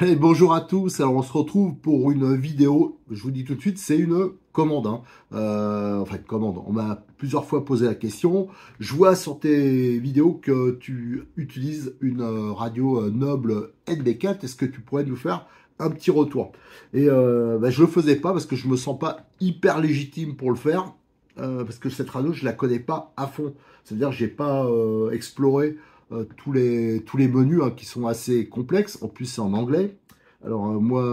Allez, bonjour à tous. Alors, on se retrouve pour une vidéo. Je vous dis tout de suite, c'est une commande, hein. Enfin, une commande. On m'a plusieurs fois posé la question. Je vois sur tes vidéos que tu utilises une radio Noble NB4. Est-ce que tu pourrais nous faire un petit retour? Et je le faisais pas parce que je me sens pas hyper légitime pour le faire. Parce que cette radio, je la connais pas à fond. C'est-à-dire que j'ai pas exploré tous les menus, hein, qui sont assez complexes. En plus, c'est en anglais. Alors moi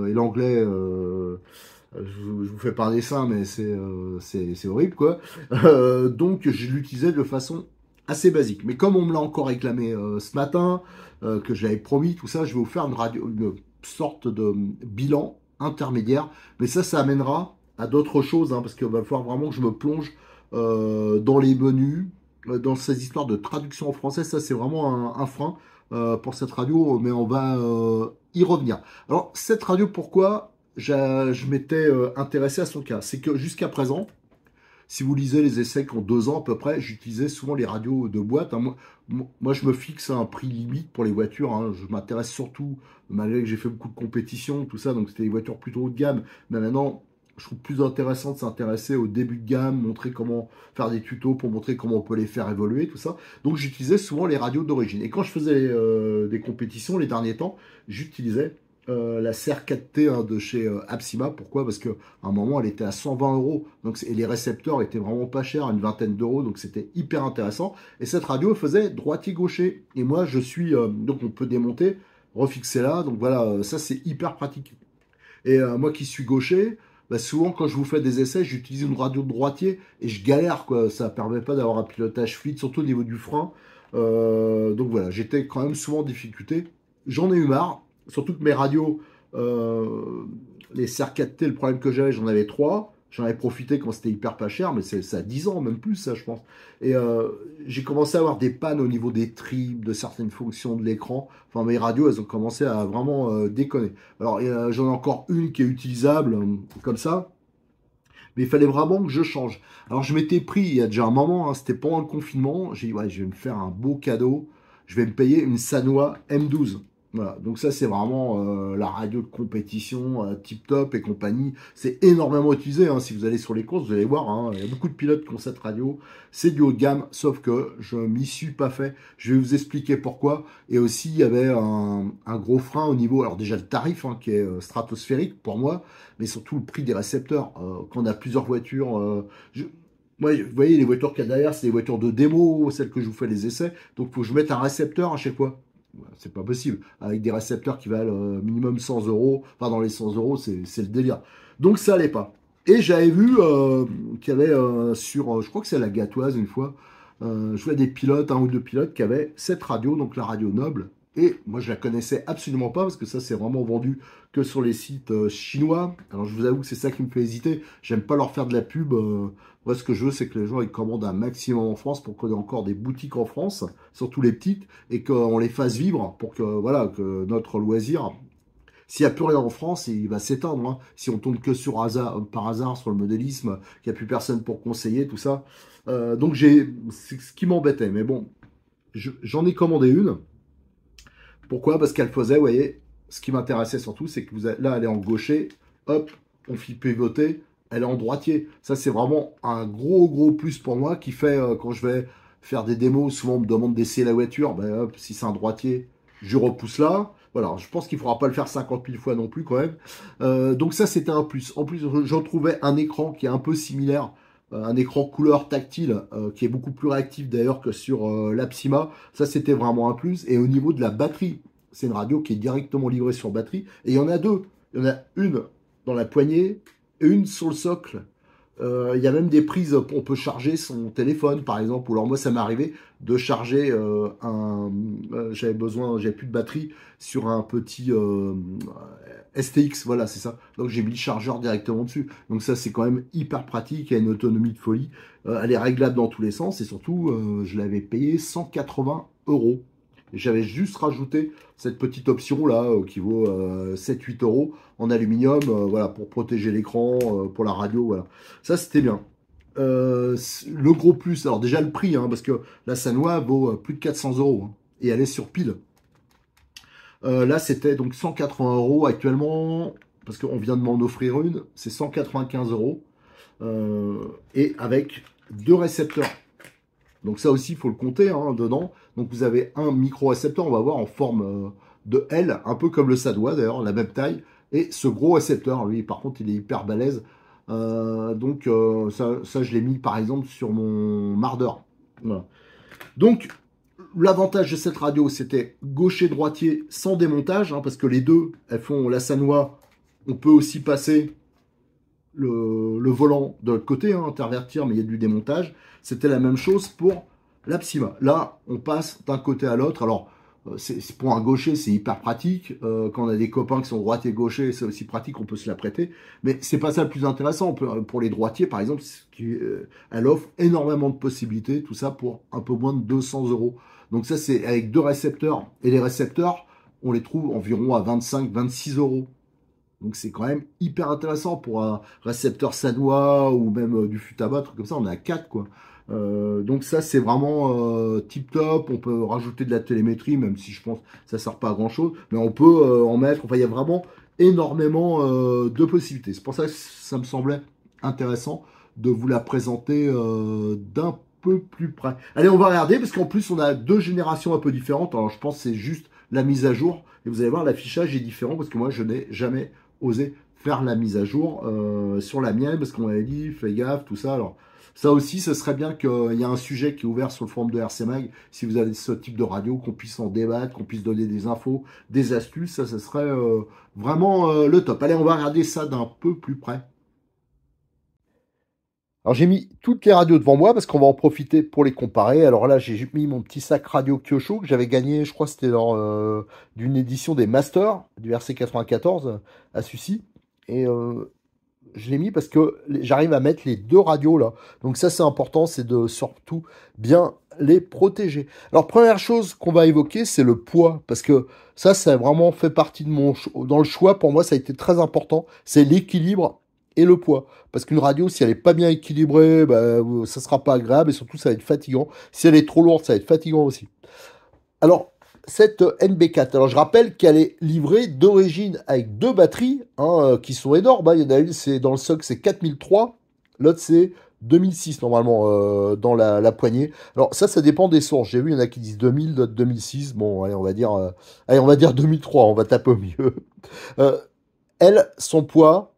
et l'anglais, je vous fais pas un dessin, mais c'est horrible, quoi. Donc je l'utilisais de façon assez basique. Mais comme on me l'a encore réclamé ce matin, que j'avais promis, tout ça, je vais vous faire une sorte de bilan intermédiaire. Mais ça amènera à d'autres choses, hein, parce qu'il va falloir vraiment que je me plonge dans les menus, dans ces histoires de traduction en français. Ça, c'est vraiment un frein pour cette radio, mais on va y revenir. Alors, cette radio, pourquoi je m'étais intéressé à son cas? C'est que jusqu'à présent, si vous lisez les essais qui ont 2 ans à peu près, j'utilisais souvent les radios de boîte, hein. Moi, je me fixe un prix limite pour les voitures, hein. Je m'intéresse surtout, malgré que j'ai fait beaucoup de compétitions, tout ça, donc c'était des voitures plutôt haut de gamme. Mais maintenant, je trouve plus intéressant de s'intéresser au début de gamme, montrer comment faire des tutos pour montrer comment on peut les faire évoluer, tout ça. Donc j'utilisais souvent les radios d'origine. Et quand je faisais des compétitions les derniers temps, j'utilisais la CR4T, hein, de chez Apsima. Pourquoi? Parce qu'à un moment, elle était à 120 euros. Donc, et les récepteurs étaient vraiment pas chers, une vingtaine d'euros. Donc, c'était hyper intéressant. Et cette radio faisait droitier-gaucher. Et moi, je suis... donc, on peut démonter, refixer là. Donc, voilà, ça, c'est hyper pratique. Et moi qui suis gaucher, bah, souvent, quand je vous fais des essais, j'utilise une radio de droitier et je galère, quoi. Ça permet pas d'avoir un pilotage fluide, surtout au niveau du frein. Donc, voilà, j'étais quand même souvent en difficulté. J'en ai eu marre. Surtout que mes radios, les CR4T, le problème que j'avais, j'en avais 3. J'en avais profité quand c'était hyper pas cher, mais ça a 10 ans, même plus, ça, je pense. Et j'ai commencé à avoir des pannes au niveau des tripes, de certaines fonctions de l'écran. Enfin, mes radios, elles ont commencé à vraiment déconner. Alors, j'en ai encore une qui est utilisable, comme ça. Mais il fallait vraiment que je change. Alors, je m'étais pris, il y a déjà un moment, hein, c'était pendant le confinement. J'ai dit, ouais, je vais me faire un beau cadeau. Je vais me payer une Sanwa M12. Voilà, donc ça c'est vraiment la radio de compétition, tip top et compagnie. C'est énormément utilisé, hein. Si vous allez sur les courses, vous allez voir, hein, il y a beaucoup de pilotes qui ont cette radio. C'est du haut de gamme, sauf que je m'y suis pas fait. Je vais vous expliquer pourquoi. Et aussi, il y avait un gros frein au niveau, alors déjà le tarif, hein, qui est stratosphérique pour moi, mais surtout le prix des récepteurs. Quand on a plusieurs voitures, moi, vous voyez, les voitures qu'il y a derrière, c'est des voitures de démo, celles que je vous fais les essais. Donc, il faut que je mette un récepteur à chaque fois. C'est pas possible. Avec des récepteurs qui valent minimum 100 euros, enfin dans les 100 euros, c'est le délire. Donc ça allait pas. Et j'avais vu qu'il y avait sur, je crois que c'est la Gatoise une fois, je vois des pilotes, un ou deux pilotes qui avaient cette radio, donc la radio Noble. Et moi je la connaissais absolument pas parce que ça c'est vraiment vendu que sur les sites chinois. Alors je vous avoue que c'est ça qui me fait hésiter. J'aime pas leur faire de la pub. Moi ce que je veux c'est que les gens ils commandent un maximum en France pour qu'on ait encore des boutiques en France, surtout les petites, et qu'on les fasse vivre pour que voilà que notre loisir, s'il n'y a plus rien en France, il va s'éteindre, hein. Si on tombe que par hasard sur le modélisme, qu'il n'y a plus personne pour conseiller, tout ça. Donc c'est ce qui m'embêtait. Mais bon, j'en ai commandé une. Pourquoi? Parce qu'elle faisait, vous voyez, ce qui m'intéressait surtout, c'est que là, elle est en gaucher, hop, on fait pivoter, elle est en droitier. Ça, c'est vraiment un gros plus pour moi qui fait, quand je vais faire des démos, souvent on me demande d'essayer la voiture, ben hop, si c'est un droitier, je repousse là. Voilà, je pense qu'il ne faudra pas le faire 50 000 fois non plus quand même. Donc ça, c'était un plus. En plus, j'en trouvais un écran qui est un peu similaire, un écran couleur tactile, qui est beaucoup plus réactif d'ailleurs que sur l'Apsima. Ça, c'était vraiment un plus. Et au niveau de la batterie, c'est une radio qui est directement livrée sur batterie. Et il y en a deux. Il y en a une dans la poignée et une sur le socle. Il y a même des prises, on peut charger son téléphone par exemple. Ou alors moi ça m'est arrivé de charger j'avais plus de batterie sur un petit STX, voilà c'est ça. Donc j'ai mis le chargeur directement dessus. Donc ça c'est quand même hyper pratique, il y a une autonomie de folie. Elle est réglable dans tous les sens et surtout je l'avais payé 180 euros. J'avais juste rajouté cette petite option là qui vaut 7-8 euros en aluminium, voilà, pour protéger l'écran, pour la radio, voilà. Ça c'était bien. Le gros plus, alors déjà le prix, hein, parce que la Sanwa vaut plus de 400 euros, hein, et elle est sur pile. Là, c'était donc 180 euros actuellement, parce qu'on vient de m'en offrir une, c'est 195 euros, et avec deux récepteurs. Donc ça aussi, il faut le compter hein, dedans. Donc vous avez un micro-récepteur, on va voir, en forme de L, un peu comme le Sadois d'ailleurs, la même taille. Et ce gros récepteur, lui, par contre, il est hyper balèze. Ça, je l'ai mis par exemple sur mon Marder. Voilà. Donc, l'avantage de cette radio, c'était gaucher-droitier sans démontage, hein, parce que les deux, elles font la Sanois. On peut aussi passer le volant de l'autre côté, hein, intervertir, mais il y a du démontage. C'était la même chose pour la Psyma. Là, on passe d'un côté à l'autre. Alors, pour un gaucher, c'est hyper pratique. Quand on a des copains qui sont droitiers et gauchers, c'est aussi pratique, on peut se la prêter. Mais c'est pas ça le plus intéressant. Pour les droitiers, par exemple, elle offre énormément de possibilités. Tout ça pour un peu moins de 200 euros. Donc ça, c'est avec deux récepteurs. Et les récepteurs, on les trouve environ à 25-26 euros. Donc c'est quand même hyper intéressant pour un récepteur sanois ou même du futabat, truc comme ça, on est à 4 quoi. Donc ça c'est vraiment tip top, on peut rajouter de la télémétrie, même si je pense que ça sert pas à grand chose, mais on peut en mettre, enfin il y a vraiment énormément de possibilités. C'est pour ça que ça me semblait intéressant de vous la présenter d'un peu plus près. Allez, on va regarder, parce qu'en plus on a deux générations un peu différentes, alors je pense que c'est juste la mise à jour, et vous allez voir l'affichage est différent, parce que moi je n'ai jamais osé faire la mise à jour sur la mienne, parce qu'on m'avait dit, fais gaffe, tout ça. Alors, ça aussi, ce serait bien qu'il y ait un sujet qui est ouvert sur le forum de RC Mag, si vous avez ce type de radio, qu'on puisse en débattre, qu'on puisse donner des infos, des astuces, ça serait vraiment le top. Allez, on va regarder ça d'un peu plus près. Alors j'ai mis toutes les radios devant moi parce qu'on va en profiter pour les comparer. Alors là j'ai mis mon petit sac radio Kyosho que j'avais gagné, je crois que c'était lors d'une édition des Masters du RC94 à Sucy. Et je l'ai mis parce que j'arrive à mettre les deux radios là. Donc ça c'est important, c'est de surtout bien les protéger. Alors première chose qu'on va évoquer, c'est le poids. Parce que ça a vraiment fait partie de dans le choix, pour moi ça a été très important. C'est l'équilibre et le poids. Parce qu'une radio, si elle n'est pas bien équilibrée, bah, ça sera pas agréable et surtout ça va être fatigant. Si elle est trop lourde, ça va être fatigant aussi. Alors, cette NB4, alors je rappelle qu'elle est livrée d'origine avec deux batteries hein, qui sont énormes. Hein. Il y en a une, c'est dans le socle, c'est 4003. L'autre, c'est 2006 normalement dans la poignée. Alors ça dépend des sources. J'ai vu, il y en a qui disent 2000, d'autres 2006. Bon, allez, on va dire 2003, on va taper au mieux. Elle, son poids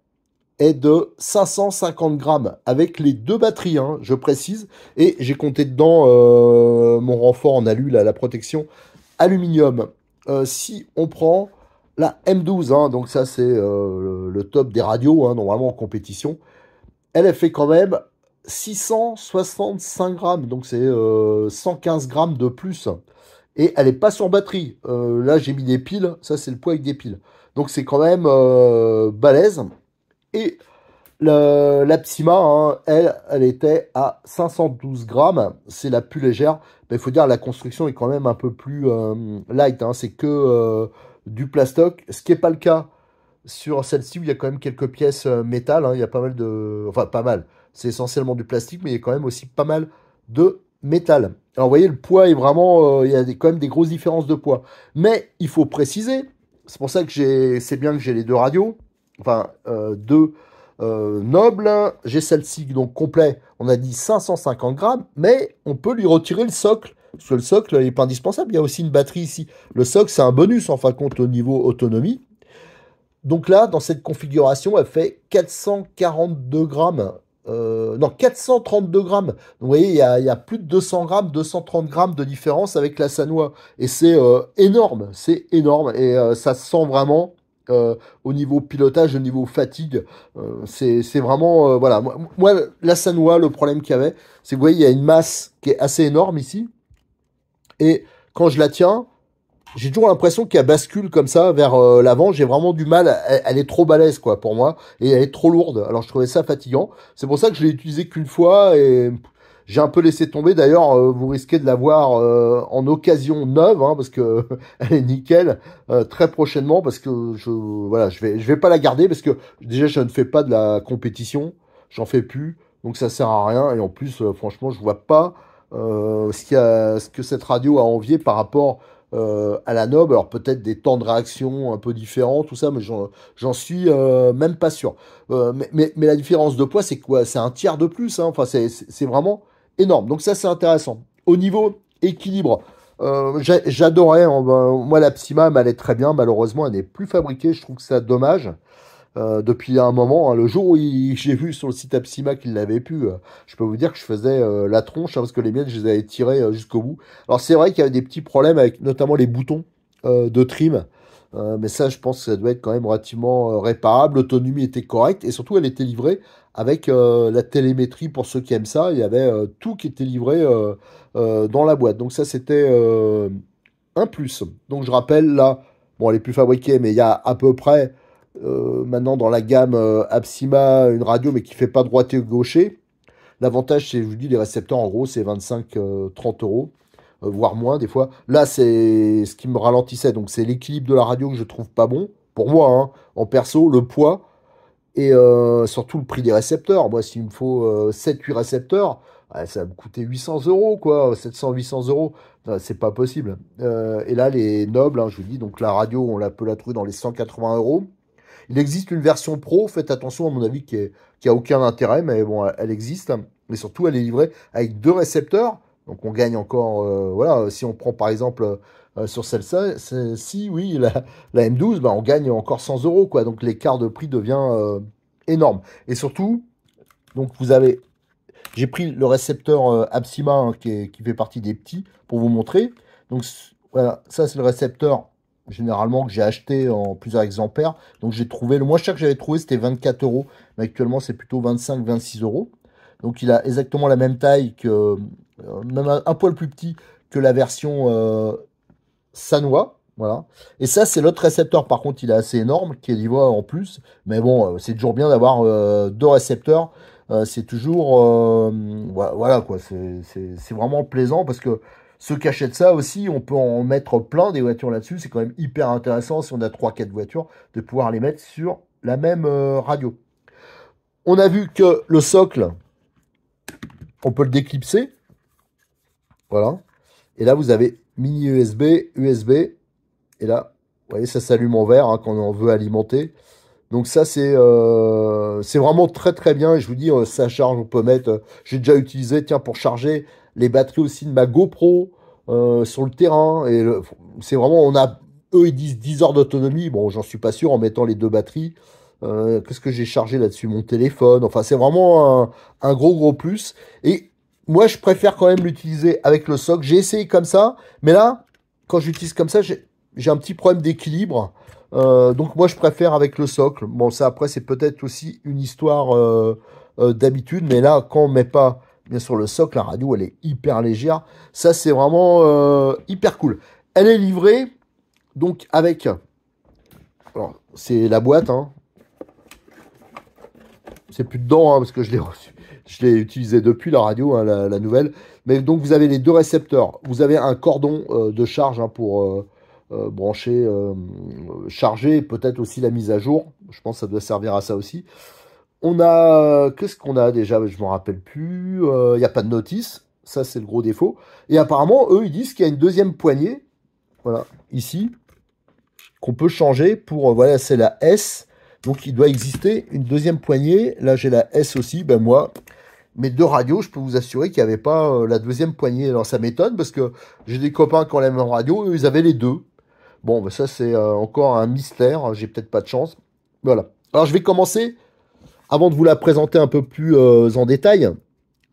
est de 550 grammes avec les deux batteries, hein, je précise. Et j'ai compté dedans mon renfort en alu, la protection aluminium. Si on prend la M12, hein, donc ça c'est le top des radios, hein, normalement en compétition, elle fait quand même 665 grammes, donc c'est 115 grammes de plus. Et elle n'est pas sur batterie. Là j'ai mis des piles, ça c'est le poids avec des piles. Donc c'est quand même balèze. Et la Psyma, hein, elle était à 512 grammes. C'est la plus légère. Mais il faut dire la construction est quand même un peu plus light. Hein. C'est que du plastoc. Ce qui n'est pas le cas sur celle-ci où il y a quand même quelques pièces métal. Hein. Il y a pas mal de... Enfin, pas mal. C'est essentiellement du plastique, mais il y a quand même aussi pas mal de métal. Alors, vous voyez, le poids est vraiment... il y a quand même des grosses différences de poids. Mais il faut préciser. C'est pour ça que c'est bien que j'ai les deux radios. Enfin, deux noble. J'ai celle-ci, donc complet, on a dit 550 grammes, mais on peut lui retirer le socle, parce que le socle n'est pas indispensable. Il y a aussi une batterie ici. Le socle, c'est un bonus, en fin de compte, au niveau autonomie. Donc là, dans cette configuration, elle fait 442 grammes. Non, 432 grammes. Donc, vous voyez, il y a plus de 200 grammes, 230 grammes de différence avec la Sanois. Et c'est énorme, c'est énorme. Et ça se sent vraiment au niveau pilotage, au niveau fatigue. C'est vraiment... voilà. Moi, la Sanois, le problème qu'il y avait, c'est que vous voyez, il y a une masse qui est assez énorme ici. Et quand je la tiens, j'ai toujours l'impression qu'elle bascule comme ça vers l'avant. J'ai vraiment du mal. Elle est trop balèze, quoi, pour moi. Et elle est trop lourde. Alors, je trouvais ça fatigant. C'est pour ça que je l'ai utilisé qu'une fois et j'ai un peu laissé tomber. D'ailleurs, vous risquez de la voir en occasion neuve, hein, parce que elle est nickel très prochainement. Parce que voilà, je vais pas la garder parce que déjà, je ne fais pas de la compétition. J'en fais plus. Donc, ça sert à rien. Et en plus, franchement, je vois pas ce que cette radio a envié par rapport à la Noble. Alors peut-être des temps de réaction un peu différents, tout ça, mais j'en suis même pas sûr. Mais la différence de poids, c'est quoi? C'est un tiers de plus, hein. Enfin, c'est vraiment énorme. Donc ça, c'est intéressant. Au niveau équilibre, j'adorais, hein, moi la Psyma m'allait très bien. Malheureusement, elle n'est plus fabriquée. Je trouve que c'est dommage. Depuis un moment, hein, le jour où j'ai vu sur le site Apsima qu'il l'avait pu, je peux vous dire que je faisais la tronche, hein, parce que les miennes, je les avais tirées jusqu'au bout. Alors c'est vrai qu'il y avait des petits problèmes avec notamment les boutons de trim, mais ça, je pense que ça doit être quand même relativement réparable. L'autonomie était correcte et surtout, elle était livrée avec la télémétrie pour ceux qui aiment ça. Il y avait tout qui était livré dans la boîte. Donc ça, c'était un plus. Donc je rappelle là, bon, elle est plus fabriquée, mais il y a à peu près maintenant dans la gamme Apsima une radio, mais qui fait pas droitier ou gaucher. L'avantage, c'est, je vous dis, les récepteurs, en gros, c'est 25-30 euros, voire moins des fois. Là, c'est ce qui me ralentissait. Donc, c'est l'équilibre de la radio que je trouve pas bon. Pour moi, hein, en perso, le poids et surtout le prix des récepteurs. Moi, s'il me faut 7-8 récepteurs, ça va me coûter 800 euros, quoi. 700-800 euros. C'est pas possible. Et là, les nobles, hein, je vous dis, donc la radio, peut la trouver dans les 180 euros. Il existe une version pro, faites attention à mon avis, qui a aucun intérêt, mais bon, elle existe. Mais surtout, elle est livrée avec 2 récepteurs. Donc on gagne encore, voilà, si on prend par exemple sur celle-ci, oui, la M12, bah, on gagne encore 100 euros, quoi. Donc l'écart de prix devient énorme. Et surtout, donc j'ai pris le récepteur Apsima, hein, qui fait partie des petits, pour vous montrer. Donc voilà, ça c'est le récepteur généralement que j'ai acheté en plusieurs exemplaires. Donc j'ai trouvé, le moins cher que j'avais trouvé, c'était 24 euros. Mais actuellement, c'est plutôt 25-26 euros. Donc il a exactement la même taille que, même un poil plus petit que la version Sanwa. Voilà. Et ça, c'est l'autre récepteur. Par contre, il est assez énorme, qui est livré en plus. Mais bon, c'est toujours bien d'avoir 2 récepteurs. C'est toujours, voilà quoi. C'est vraiment plaisant parce que ceux qui achètent ça aussi, on peut en mettre plein des voitures là-dessus. C'est quand même hyper intéressant si on a 3-4 voitures de pouvoir les mettre sur la même radio. On a vu que le socle, on peut le déclipser. Voilà. Et là, vous avez mini USB, USB. Et là, vous voyez, ça s'allume en vert hein, quand on veut alimenter. Donc ça, c'est vraiment très très bien. Et je vous dis, ça charge, on peut mettre... j'ai déjà utilisé, tiens, pour charger les batteries aussi de ma GoPro sur le terrain. Et c'est vraiment, eux, ils disent 10 heures d'autonomie. Bon, j'en suis pas sûr en mettant les 2 batteries. Qu'est-ce que j'ai chargé là-dessus? Mon téléphone. Enfin, c'est vraiment un gros plus. Et moi, je préfère quand même l'utiliser avec le socle. J'ai essayé comme ça. Mais là, quand j'utilise comme ça, j'ai un petit problème d'équilibre. Donc moi je préfère avec le socle. Bon ça après c'est peut-être aussi une histoire d'habitude, mais là quand on met pas bien sûr le socle, la radio elle est hyper légère. Ça c'est vraiment hyper cool. Elle est livrée donc avec, alors c'est la boîte, hein. C'est plus dedans hein, parce que je l'ai reçu, je l'ai utilisé depuis la radio, hein, la nouvelle. Mais donc vous avez les 2 récepteurs, vous avez un cordon de charge hein, pour brancher, charger, peut-être aussi la mise à jour. Je pense que ça doit servir à ça aussi. On a, qu'est-ce qu'on a déjà? Je m'en rappelle plus. Il n'y a pas de notice. Ça, c'est le gros défaut. Et apparemment, eux, ils disent qu'il y a une deuxième poignée. Voilà, ici. Qu'on peut changer pour, voilà, c'est la S. Donc, il doit exister une deuxième poignée. Là, j'ai la S aussi. Ben, moi, mes 2 radios, je peux vous assurer qu'il n'y avait pas la deuxième poignée. Alors, ça m'étonne parce que j'ai des copains qui ont la même radio. Eux, ils avaient les 2. Bon, ben ça, c'est encore un mystère. J'ai peut-être pas de chance. Voilà. Alors, je vais commencer, avant de vous la présenter un peu plus en détail,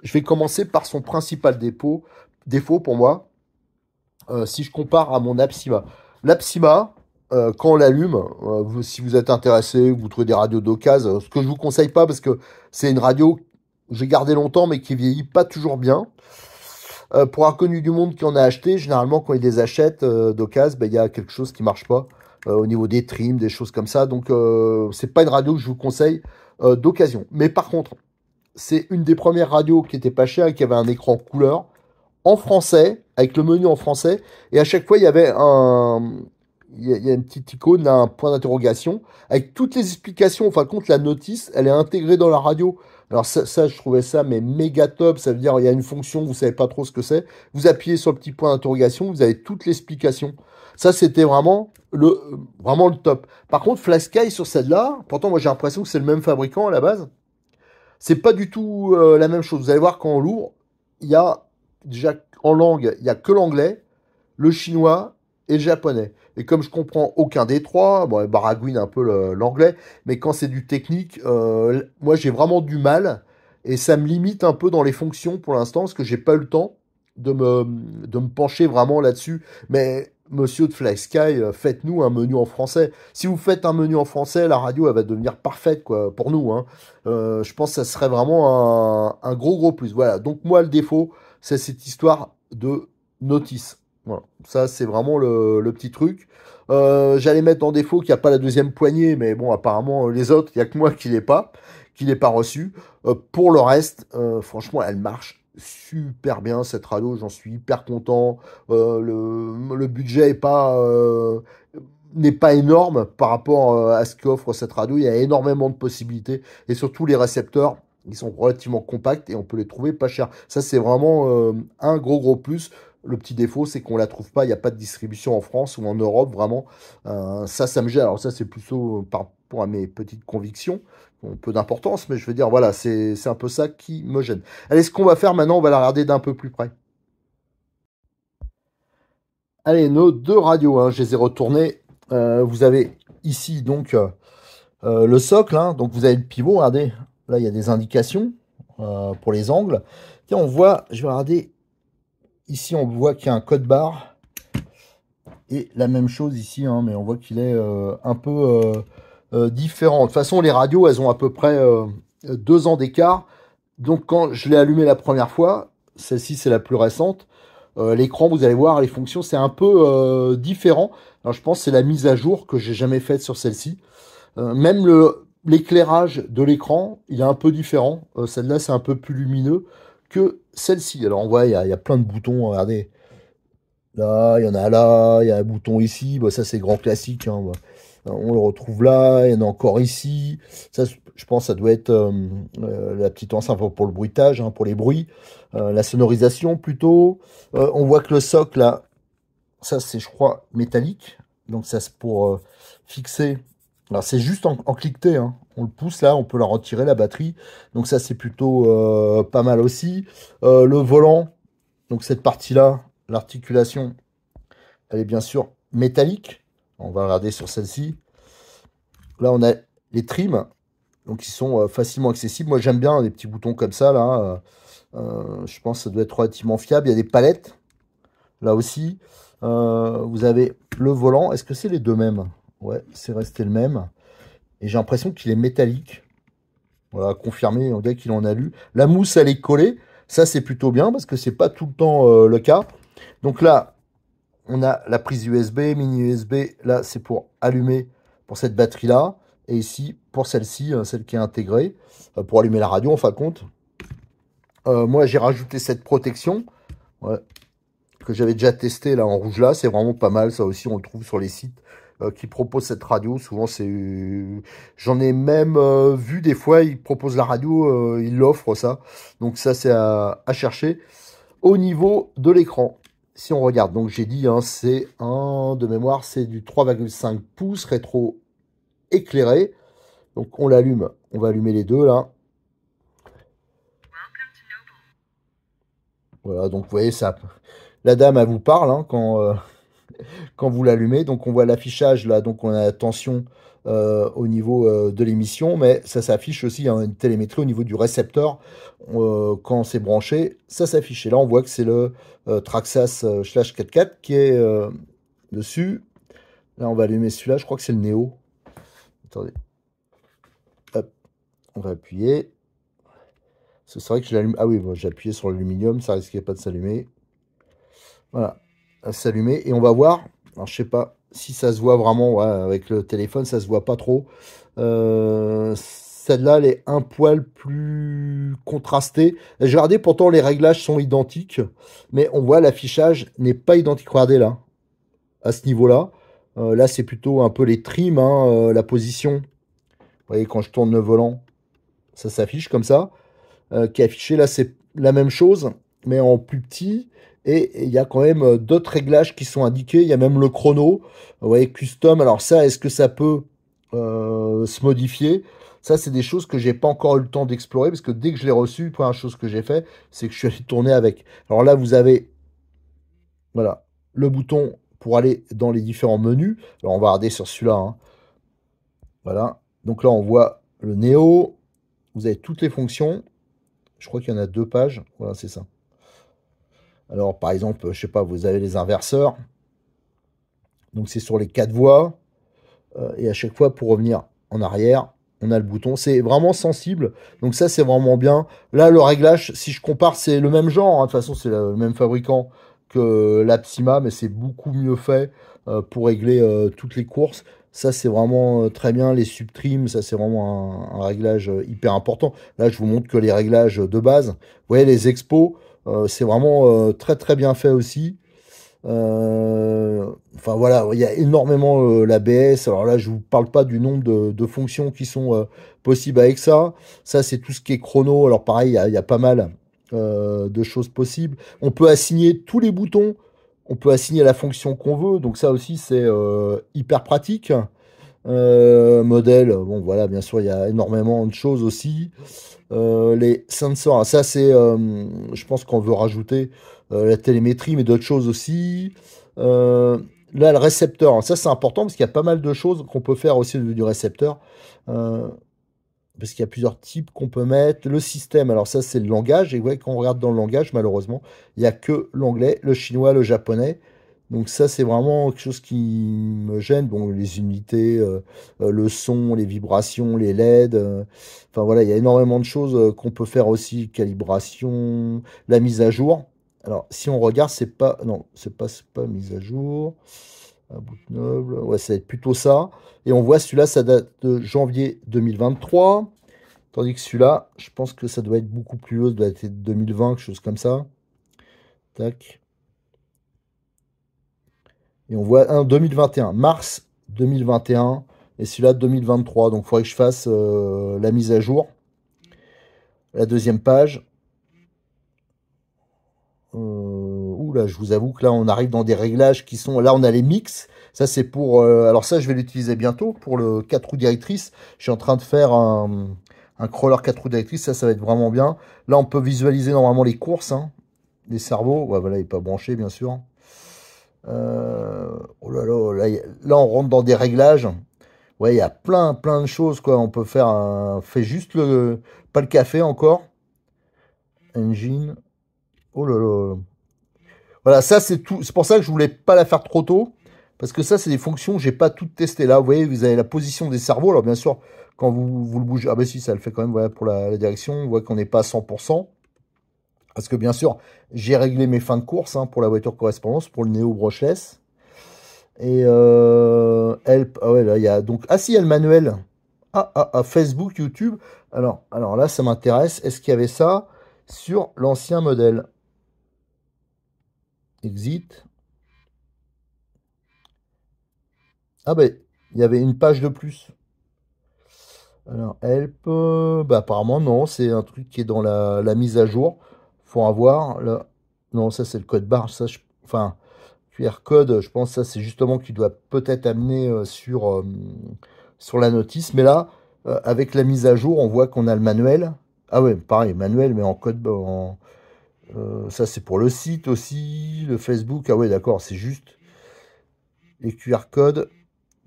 je vais commencer par son principal défaut pour moi, si je compare à mon Apsima. L'Apsima, quand on l'allume, si vous êtes intéressé, vous trouvez des radios d'occasion, ce que je vous conseille pas, parce que c'est une radio que j'ai gardée longtemps, mais qui vieillit pas toujours bien. Pour un connu du monde qui en a acheté, généralement quand il les achète d'occasion, ben, il y a quelque chose qui marche pas au niveau des trims, des choses comme ça. Donc c'est pas une radio que je vous conseille d'occasion. Mais par contre, c'est une des premières radios qui était pas chère et qui avait un écran couleur en français, avec le menu en français. Et à chaque fois, il y avait il y a une petite icône, là, un point d'interrogation, avec toutes les explications. En fin de compte, la notice, elle est intégrée dans la radio. Alors ça, je trouvais ça mais méga top. Ça veut dire il y a une fonction, vous savez pas trop ce que c'est. Vous appuyez sur le petit point d'interrogation, vous avez toute l'explication. Ça, c'était vraiment le top. Par contre, FlashSky sur celle-là, pourtant moi j'ai l'impression que c'est le même fabricant à la base. C'est pas du tout la même chose. Vous allez voir quand on l'ouvre, il y a déjà en langue, il y a que l'anglais, le chinois et le japonais. Et comme je comprends aucun des trois, bon, elle baragouine un peu l'anglais, mais quand c'est du technique, moi j'ai vraiment du mal et ça me limite un peu dans les fonctions pour l'instant parce que j'ai pas eu le temps de me pencher vraiment là-dessus. Mais monsieur de Fly Sky, faites-nous un menu en français. Si vous faites un menu en français, la radio elle va devenir parfaite quoi pour nous. Hein. Je pense que ça serait vraiment un gros plus. Voilà. Donc moi le défaut, c'est cette histoire de notice. Voilà. Ça, c'est vraiment le petit truc. J'allais mettre en défaut qu'il n'y a pas la deuxième poignée, mais bon, apparemment, les autres, il n'y a que moi qui l'ai pas reçu. Pour le reste, franchement, elle marche super bien, cette radio. J'en suis hyper content. Le budget n'est pas énorme par rapport à ce qu'offre cette radio. Il y a énormément de possibilités. Et surtout, les récepteurs, ils sont relativement compacts et on peut les trouver pas cher. Ça, c'est vraiment un gros plus. Le petit défaut, c'est qu'on la trouve pas. Il n'y a pas de distribution en France ou en Europe, vraiment. Ça me gêne. Alors ça, c'est plutôt par rapport à mes petites convictions. Un peu d'importance, mais je veux dire, voilà, c'est un peu ça qui me gêne. Allez, ce qu'on va faire maintenant, on va la regarder d'un peu plus près. Allez, nos deux radios, hein, je les ai retournées. Vous avez ici, donc, le socle. Hein, donc, vous avez le pivot. Regardez, là, il y a des indications pour les angles. Tiens, on voit, je vais regarder. Ici, on voit qu'il y a un code barre. Et la même chose ici, hein, mais on voit qu'il est un peu différent. De toute façon, les radios, elles ont à peu près 2 ans d'écart. Donc, quand je l'ai allumé la première fois, celle-ci, c'est la plus récente, l'écran, vous allez voir, les fonctions, c'est un peu différent. Alors, je pense que c'est la mise à jour que j'ai jamais faite sur celle-ci. Même l'éclairage de l'écran, il est un peu différent. Celle-là, c'est un peu plus lumineux que celle-ci. Alors, on voit, il y a plein de boutons. Regardez. Là, il y en a là, il y a un bouton ici. Bah, ça, c'est grand classique. Hein. On le retrouve là, il y en a encore ici. Ça, je pense, ça doit être la petite enceinte pour le bruitage, hein, pour les bruits. La sonorisation, plutôt. On voit que le socle, là, ça, c'est, je crois, métallique. Donc, ça, c'est pour fixer. Alors, c'est juste en cliqueté. Hein. On le pousse là, on peut la retirer, la batterie. Donc, ça, c'est plutôt pas mal aussi. Le volant, donc cette partie-là, l'articulation, elle est bien sûr métallique. On va regarder sur celle-ci. Là, on a les trims, donc ils sont facilement accessibles. Moi, j'aime bien les petits boutons comme ça. Là, je pense que ça doit être relativement fiable. Il y a des palettes, là aussi. Vous avez le volant. Est-ce que c'est les deux mêmes? Ouais, c'est resté le même. Et j'ai l'impression qu'il est métallique. Voilà, confirmé, on dirait qu'il en a lu. La mousse, elle est collée. Ça, c'est plutôt bien parce que c'est pas tout le temps le cas. Donc là, on a la prise USB, mini USB. Là, c'est pour allumer pour cette batterie-là. Et ici, pour celle-ci, celle qui est intégrée, pour allumer la radio, en fin de compte. Moi, j'ai rajouté cette protection ouais, que j'avais déjà testé là en rouge là. C'est vraiment pas mal. Ça aussi, on le trouve sur les sites qui proposent cette radio. Souvent, c'est... J'en ai même vu des fois, ils proposent la radio, ils l'offrent ça. Donc ça, c'est à chercher. Au niveau de l'écran, si on regarde, donc j'ai dit, hein, c'est un de mémoire, c'est du 3,5 pouces rétro éclairé. Donc on l'allume, on va allumer les deux là. Voilà, donc vous voyez ça. La dame, elle vous parle hein, quand vous l'allumez. Donc on voit l'affichage là, donc on a la tension au niveau de l'émission, mais ça s'affiche aussi hein, une télémétrie au niveau du récepteur quand c'est branché, ça s'affiche. Et là on voit que c'est le Traxxas Slash 4.4 qui est dessus. Là on va allumer celui-là, je crois que c'est le Neo. Attendez. Hop, on va appuyer. C'est vrai que je l'allume. Ah oui, bon, j'ai appuyé sur l'aluminium, ça risquait pas de s'allumer. Voilà, à s'allumer. Et on va voir. Alors, je sais pas si ça se voit vraiment. Ouais, avec le téléphone, ça se voit pas trop. Celle-là, elle est un poil plus contrastée. J'ai regardé, pourtant, les réglages sont identiques. Mais on voit l'affichage n'est pas identique. Regardez là, à ce niveau-là. Là, c'est plutôt un peu les trims, hein, la position. Vous voyez, quand je tourne le volant, ça s'affiche comme ça. Qui est affiché. Là, c'est la même chose, mais en plus petit. Et il y a quand même d'autres réglages qui sont indiqués. Il y a même le chrono. Vous voyez, custom. Alors ça, est-ce que ça peut se modifier? Ça, c'est des choses que j'ai pas encore eu le temps d'explorer, parce que dès que je l'ai reçu, la première chose que j'ai fait, c'est que je suis allé tourner avec. Alors là, vous avez, voilà, le bouton pour aller dans les différents menus. Alors on va regarder sur celui-là, hein. Voilà. Donc là, on voit le Néo. Vous avez toutes les fonctions. Je crois qu'il y en a 2 pages. Voilà, c'est ça. Alors, par exemple, je sais pas, vous avez les inverseurs. Donc, c'est sur les 4 voies. Et à chaque fois, pour revenir en arrière, on a le bouton. C'est vraiment sensible. Donc, ça, c'est vraiment bien. Là, le réglage, si je compare, c'est le même genre, hein. De toute façon, c'est le même fabricant que l'Apsima, mais c'est beaucoup mieux fait pour régler toutes les courses. Ça, c'est vraiment très bien. Les subtrims, ça, c'est vraiment un réglage hyper important. Là, je vous montre que les réglages de base. Vous voyez, les expos, c'est vraiment très, très bien fait aussi. Enfin voilà, il y a énormément l'ABS. Alors là, je vous parle pas du nombre de fonctions qui sont possibles avec ça. Ça, c'est tout ce qui est chrono. Alors pareil, il y a pas mal de choses possibles. On peut assigner tous les boutons. On peut assigner la fonction qu'on veut. Donc ça aussi, c'est hyper pratique. Modèle, bon voilà, bien sûr, il y a énormément de choses aussi. Les sensors, ça c'est, je pense qu'on veut rajouter la télémétrie, mais d'autres choses aussi. Euh, Là, le récepteur, ça c'est important parce qu'il y a pas mal de choses qu'on peut faire aussi du récepteur. Euh, Parce qu'il y a plusieurs types qu'on peut mettre. Le système, alors ça c'est le langage. Et ouais, quand on regarde dans le langage, malheureusement, il n'y a que l'anglais, le chinois, le japonais. Donc ça c'est vraiment quelque chose qui me gêne. Bon, les unités, le son, les vibrations, les LED. Enfin voilà, il y a énormément de choses qu'on peut faire aussi. Calibration, la mise à jour. Alors si on regarde, c'est pas... Non, c'est pas mise à jour. Un bout de noble. Ouais, ça va être plutôt ça. Et on voit celui-là, ça date de janvier 2023. Tandis que celui-là, je pense que ça doit être beaucoup plus haut, ça doit être 2020, quelque chose comme ça. Tac. Et on voit un 2021, mars 2021, et celui-là 2023. Donc il faudrait que je fasse la mise à jour. La deuxième page. Ouh là, je vous avoue que là, on arrive dans des réglages qui sont... Là, on a les mix. Ça, c'est pour... alors ça, je vais l'utiliser bientôt pour le 4 roues directrices. Je suis en train de faire un crawler 4 roues directrices. Ça va être vraiment bien. Là, on peut visualiser normalement les courses, hein, des cerveaux. Ouais, voilà, il n'est pas branché, bien sûr. Oh là là, là, on rentre dans des réglages. Ouais, il y a plein, plein de choses, quoi. On peut faire un... Fait juste le... Pas le café encore. Engine. Oh là là. Voilà, ça c'est tout. C'est pour ça que je voulais pas la faire trop tôt. Parce que ça, c'est des fonctions que j'ai pas toutes testées. Là, vous voyez, vous avez la position des cerveaux. Alors bien sûr, quand vous le bougez. Ah ben si, ça le fait quand même, voilà, pour la direction. On voit qu'on n'est pas à 100%. Parce que bien sûr, j'ai réglé mes fins de course, hein, pour la voiture correspondance, pour le Néo brushless. Et help. Ah ouais, là, il y a donc. Ah si, il y a le manuel. Facebook, YouTube. Alors là, ça m'intéresse. Est-ce qu'il y avait ça sur l'ancien modèle? Exit. Ah ben, il y avait une page de plus. Alors, help, bah apparemment non, c'est un truc qui est dans la mise à jour. Faut avoir là. Non, ça c'est le code barre. Ça, enfin, QR code, je pense que ça c'est justement qui doit peut-être amener sur la notice. Mais là, avec la mise à jour, on voit qu'on a le manuel. Ah ouais, pareil, manuel, mais en code. Ça c'est pour le site aussi, le Facebook. Ah ouais, d'accord, c'est juste les QR codes.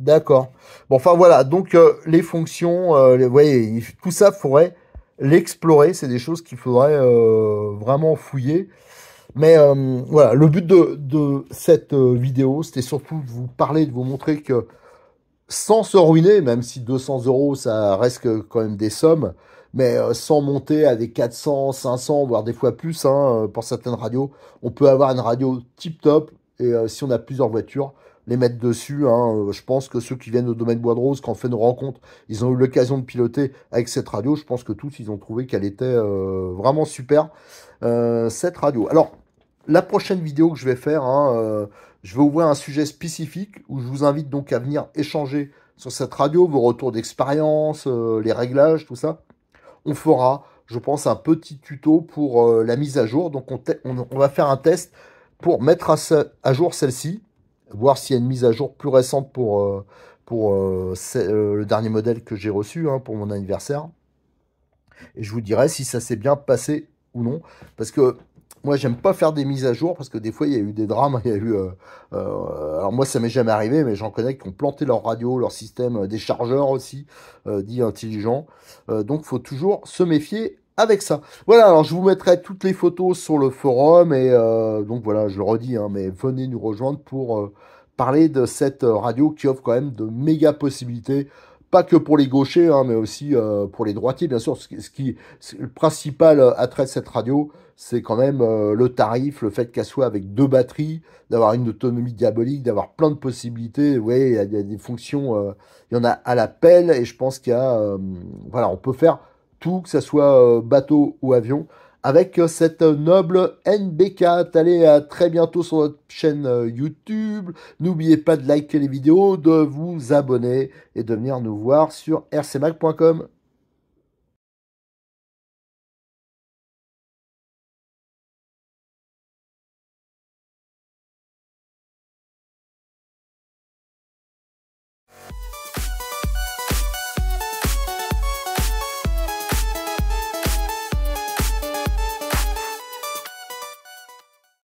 D'accord. Bon, enfin voilà, donc les fonctions, vous voyez, tout ça, faudrait l'explorer. C'est des choses qu'il faudrait vraiment fouiller. Mais voilà, le but de cette vidéo, c'était surtout de vous parler, de vous montrer que sans se ruiner, même si 200 euros, ça reste quand même des sommes, mais sans monter à des 400, 500, voire des fois plus, hein, pour certaines radios, on peut avoir une radio tip-top, et si on a plusieurs voitures, les mettre dessus, hein. Je pense que ceux qui viennent au domaine Bois de Rose, quand on fait nos rencontres, ils ont eu l'occasion de piloter avec cette radio. Je pense que tous, ils ont trouvé qu'elle était vraiment super, cette radio. Alors, la prochaine vidéo que je vais faire, hein, je vais ouvrir un sujet spécifique où je vous invite donc à venir échanger sur cette radio, vos retours d'expérience, les réglages, tout ça. On fera, je pense, un petit tuto pour la mise à jour. Donc on va faire un test pour mettre à jour celle-ci, voir s'il y a une mise à jour plus récente pour le dernier modèle que j'ai reçu, hein, pour mon anniversaire. Et je vous dirai si ça s'est bien passé ou non. Parce que moi, j'aime pas faire des mises à jour parce que des fois, il y a eu des drames. Il y a eu, alors moi, ça m'est jamais arrivé, mais j'en connais qui ont planté leur radio, leur système, des chargeurs aussi, dits intelligents. Donc, faut toujours se méfier avec ça. Voilà, alors je vous mettrai toutes les photos sur le forum et donc voilà, je le redis, hein, mais venez nous rejoindre pour parler de cette radio qui offre quand même de méga possibilités. Pas que pour les gauchers, hein, mais aussi pour les droitiers, bien sûr. Le principal attrait de cette radio, c'est quand même le tarif, le fait qu'elle soit avec 2 batteries, d'avoir une autonomie diabolique, d'avoir plein de possibilités. Oui, il y a des fonctions, il y en a à la pelle, et je pense qu'il y a, voilà, on peut faire tout, que ce soit bateau ou avion, avec cette noble NBK. Allez, à très bientôt sur notre chaîne YouTube. N'oubliez pas de liker les vidéos, de vous abonner et de venir nous voir sur rcmac.com.